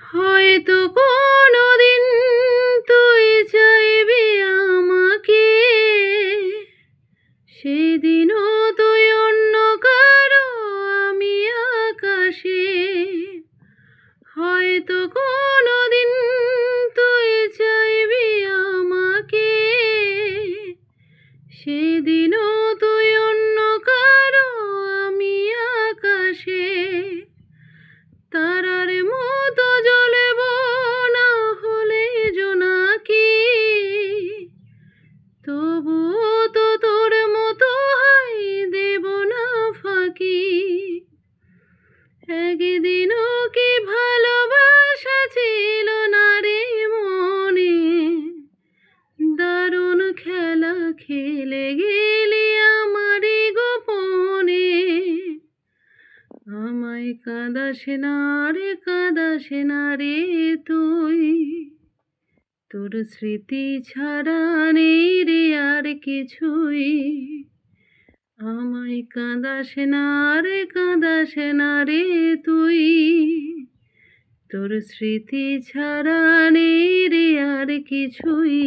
হয়তো কোনোদিন তুই চাইবি আমাকে, সেদিনও তুই অন্য কারো, আমি আকাশে। হয়তো কোনোদিন তুই চাইবি আমাকে, সেদিনও তুই অন্য কারো, আমি আকাশে। তারার মতো জ্বলব না হলে জোনাকি, তবুও তো তোর মতো হাই দেব না ফাঁকি। একদিনও কি ভালোবাসা ছিল না রে মনে, দারুণ খেলা খেলে গেলি আমারই গোপনে। আমায় কাঁদাস না রে তুই, তোর স্মৃতি ছাড়া নেই রে আর কিছুই। আমায় কাঁদাস না রে তুই, তোর স্মৃতি ছাড়া নেই রে আর কিছুই।